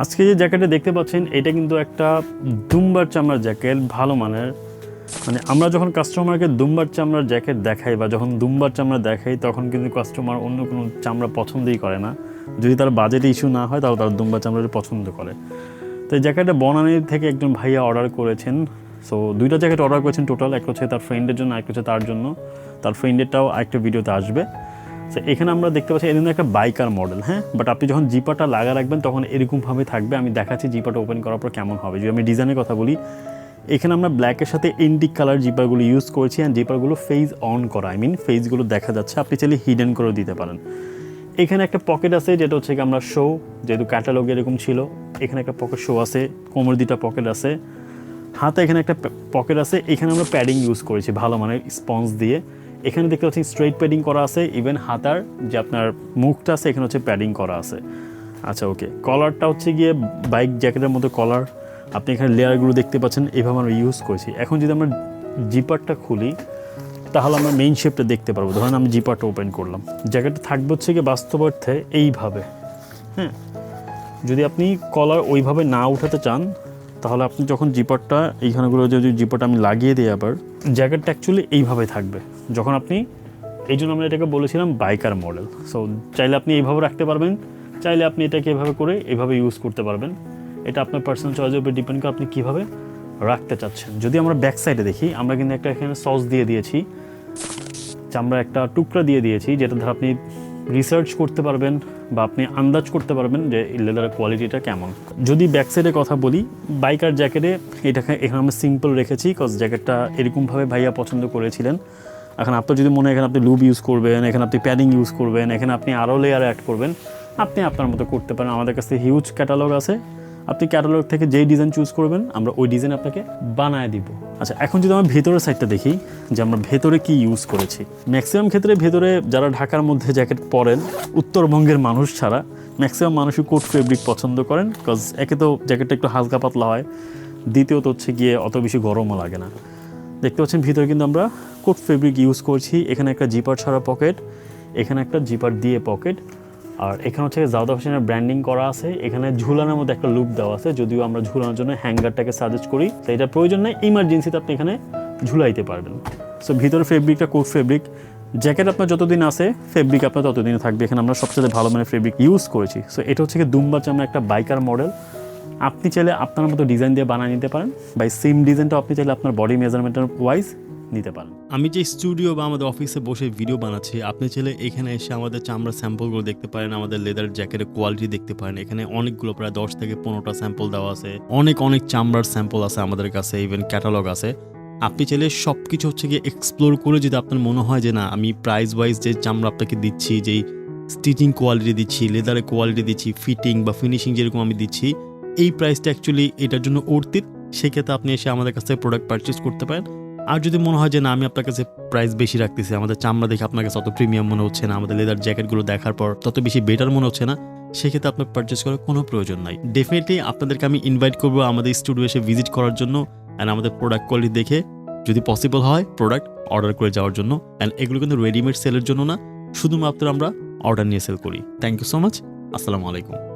আজকে যে জ্যাকেটটা দেখতে পাচ্ছেন এটা কিন্তু একটা দুম্বার চামড়ার জ্যাকেট, ভালো মানের। মানে আমরা যখন কাস্টমারকে দুম্বার চামড়ার জ্যাকেট দেখাই বা যখন দুম্বার চামড়া দেখাই তখন কিন্তু কাস্টমার অন্য কোনো চামড়া পছন্দই করে না। যদি তার বাজেট ইস্যু না হয় তাহলে তারা দুম্বার চামড়াটা পছন্দ করে। তো এই জ্যাকেটটা বনানীর থেকে একজন ভাইয়া অর্ডার করেছেন। সো দুইটা জ্যাকেট অর্ডার করেছেন টোটাল, একটা হচ্ছে তার ফ্রেন্ডের জন্য, একটা হচ্ছে তার জন্য। তার ফ্রেন্ডেরটাও আরেকটা ভিডিওতে আসবে। সো এখানে আমরা দেখতে পাচ্ছি এটা একটা বাইকার মডেল, হ্যাঁ। বাট আপনি যখন জিপারটা লাগা রাখবেন তখন এরকমভাবে থাকবে। আমি দেখাচ্ছি জিপারটা ওপেন করার পর কেমন হবে। যদি আমি ডিজাইনের কথা বলি, এখানে আমরা ব্ল্যাকের সাথে ইন্ডিক কালার জিপারগুলো ইউজ করেছি। অ্যান্ড জিপারগুলো ফেজ অন করা, ফেজগুলো দেখা যাচ্ছে। আপনি চাইলে হিডেন করে দিতে পারেন। এখানে একটা পকেট আছে যেটা হচ্ছে কি আমরা শো, যেহেতু ক্যাটালগে এরকম ছিল, এখানে একটা পকেট শো আছে, কোমর দুটা পকেট আছে, হাতে এখানে একটা পকেট আছে। এখানে আমরা প্যাডিং ইউজ করেছি ভালো মানের স্পঞ্জ দিয়ে। এখানে দেখতে পাচ্ছি স্ট্রেট প্যাডিং করা আছে, ইভেন হাতার যে আপনার মুখটা আছে এখানে হচ্ছে প্যাডিং করা আছে। আচ্ছা ওকে, কলারটা হচ্ছে গিয়ে বাইক জ্যাকেটের মতো কলার। আপনি এখানে লেয়ারগুলো দেখতে পাচ্ছেন, এইভাবে আমরা ইউজ করেছি। এখন যদি আমরা জিপারটা খুলি তাহলে আমরা মেইন শেপটা দেখতে পারবো। ধরেন আমি জিপারটা ওপেন করলাম, জ্যাকেটটা থাকবে হচ্ছে গিয়ে বাস্তব অর্থে এইভাবে, হ্যাঁ। যদি আপনি কলার ওইভাবে না উঠাতে চান তাহলে আপনি যখন জিপারটা এইখানেগুলো যদি জিপারটা আমি লাগিয়ে দিই, আবার জ্যাকেটটা অ্যাকচুয়ালি এইভাবে থাকবে যখন আপনি, এই জন্য আমরা এটাকে বলেছিলাম বাইকার মডেল। সো চাইলে আপনি এইভাবে রাখতে পারবেন, চাইলে আপনি এটাকে এভাবে করে এইভাবে ইউজ করতে পারবেন। এটা আপনার পার্সোনাল চয়েসের উপর ডিপেন্ড করে আপনি কীভাবে রাখতে চাচ্ছেন। যদি আমরা ব্যাক সাইডে দেখি, আমরা কিন্তু একটা এখানে সস দিয়ে দিয়েছি, আমরা একটা টুকরা দিয়ে দিয়েছি, যেটা ধর আপনি রিসার্চ করতে পারবেন বা আপনি আন্দাজ করতে পারবেন যে এই লেদারের কোয়ালিটিটা কেমন। যদি ব্যাক সাইডের কথা বলি, বাইকার জ্যাকেটে এটাকে এখানে আমরা সিম্পল রেখেছি, কজ জ্যাকেটটা এরকমভাবে ভাইয়া পছন্দ করেছিলেন। এখন আপনার যদি মনে হয় এখানে আপনি লুব ইউজ করবেন, এখানে আপনি প্যাডিং ইউজ করবেন, এখানে আপনি আরও লেয়ার অ্যাড করবেন, আপনি আপনার মতো করতে পারেন। আমাদের কাছে হিউজ ক্যাটালগ আছে, আপনি ক্যাটালগ থেকে যেই ডিজাইন চুজ করবেন আমরা ওই ডিজাইন আপনাকে বানায় দিব। আচ্ছা, এখন যদি আমরা ভেতরের সাইডটা দেখি যে আমরা ভেতরে কি ইউজ করেছি। ম্যাক্সিমাম ক্ষেত্রে ভেতরে যারা ঢাকার মধ্যে জ্যাকেট পরেন, উত্তরবঙ্গের মানুষ ছাড়া ম্যাক্সিমাম মানুষই কোট ফেব্রিক পছন্দ করেন। কজ একে তো জ্যাকেটটা একটু হালকা পাতলা হয়, দ্বিতীয়ত হচ্ছে গিয়ে অত বেশি গরমও লাগে না। দেখতে পাচ্ছেন ভিতরে কিন্তু আমরা কোট ফেব্রিক ইউজ করছি। এখানে একটা জিপার ছাড়া পকেট, এখানে একটা জিপার দিয়ে পকেট, আর এখানে হচ্ছে জাউদা ফ্যাশনের ব্র্যান্ডিং করা আছে। এখানে ঝুলানোর মধ্যে একটা লুপ দেওয়া আছে, যদিও আমরা ঝুলানোর জন্য হ্যাঙ্গারটাকে সাজেস্ট করি, তো এটা প্রয়োজন নেই, ইমার্জেন্সিতে আপনি এখানে ঝুলাইতে পারবেন। সো ভিতরে ফেব্রিকটা কোট ফেব্রিক। জ্যাকেট আপনার যতদিন আছে ফেব্রিক আপনার ততদিন থাকবে। এখানে আমরা সবচেয়ে ভালো মানের ফেব্রিক ইউজ করেছি। সো এটা হচ্ছে কি দুম্বা চামড়া একটা বাইকার মডেল। আপনি চাইলে আপনার মতো ডিজাইন দিয়ে বানিয়ে নিতে পারেন, বা সেম ডিজাইনটা আপনি চাইলে আপনার বডি মেজারমেন্টের ওয়াইজ নিতে পারেন। আমি যে স্টুডিও বা আমাদের অফিসে বসে ভিডিও বানাচ্ছি, আপনি চাইলে এখানে এসে আমাদের চামড়ার স্যাম্পলগুলো দেখতে পারেন, আমাদের লেদার জ্যাকেটের কোয়ালিটি দেখতে পারেন। এখানে অনেকগুলো প্রায় 10 থেকে 15টা স্যাম্পল দেওয়া আছে, অনেক চামড়ার স্যাম্পল আছে আমাদের কাছে, ইভেন ক্যাটালগ আছে। আপনি চাইলে সব কিছু হচ্ছে গিয়ে এক্সপ্লোর করে, যদি আপনার মনে হয় যে না আমি প্রাইস ওয়াইজ যে চামড়া আপনাকে দিচ্ছি, যেই স্টিচিং কোয়ালিটি দিচ্ছি, লেদারের কোয়ালিটি দিচ্ছি, ফিটিং বা ফিনিশিং যেরকম আমি দিচ্ছি, এই প্রাইসটা অ্যাকচুয়ালি এটার জন্য অর্থিত, সেক্ষেত্রে আপনি এসে আমাদের কাছ থেকে প্রোডাক্ট পারচেস করতে পারেন। আর যদি মনে হয় যে না আমি আপনার কাছে প্রাইস বেশি রাখতেছি, আমাদের চামড়া দেখে আপনার কাছে অত প্রিমিয়াম মনে হচ্ছে না, আমাদের লেদার জ্যাকেটগুলো দেখার পর তত বেশি বেটার মনে হচ্ছে না, সেক্ষেত্রে আপনার পারচেস করার কোনো প্রয়োজন নাই। ডেফিনেটলি আপনাদেরকে আমি ইনভাইট করবো আমাদের স্টুডিও এসে ভিজিট করার জন্য, অ্যান্ড আমাদের প্রোডাক্ট কোয়ালিটি দেখে যদি পসিবল হয় প্রোডাক্ট অর্ডার করে যাওয়ার জন্য। অ্যান্ড এগুলো কিন্তু রেডিমেড সেলের জন্য না, শুধুমাত্র আমরা অর্ডার নিয়ে সেল করি। Thank you so much. আসসালামু আলাইকুম।